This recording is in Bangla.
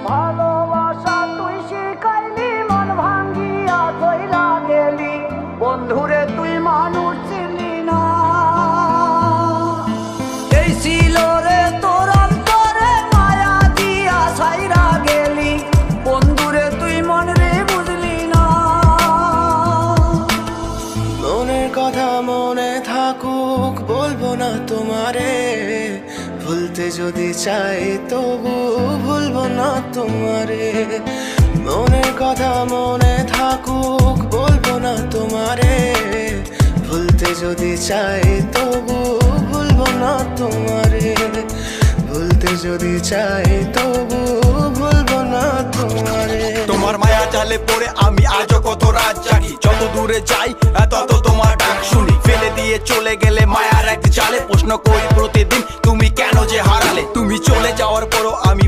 ভালোবাসা তুই শিখাইলি, মন ভাঙ্গিয়া কইরা গেলি, বন্ধুরে তুই মানুষ ছিলি না। এই ছিল রে তোর অন্তরে মায়া দিয়া ছাইরা গেলি, বন্ধুরে তুই মন রে বুঝলি না। মনের কথা মনে থাকুক বলবো না তোমারে, ভুলতে যদি চাই তবু ভুলবো না তোমারে। মনের কথা মনে থাকুক বলবো না তোমারে, ভুলতে যদি চাই তবু ভুলবো না তোমারে। ভুলতে যদি চাই তবু ভুলবো না তোমারে। তোমার মায়া জালে পড়ে আমি আজও কত রাত জাগি, যত দূরে যাই তত তোমার ডাক শুনি। ফেলে দিয়ে চলে গেলে মায়ার এক জালে, প্রশ্ন করি প্রতিদিন তুমি কেন যে হারালে। তুমি চলে যাওয়ার পরও আমি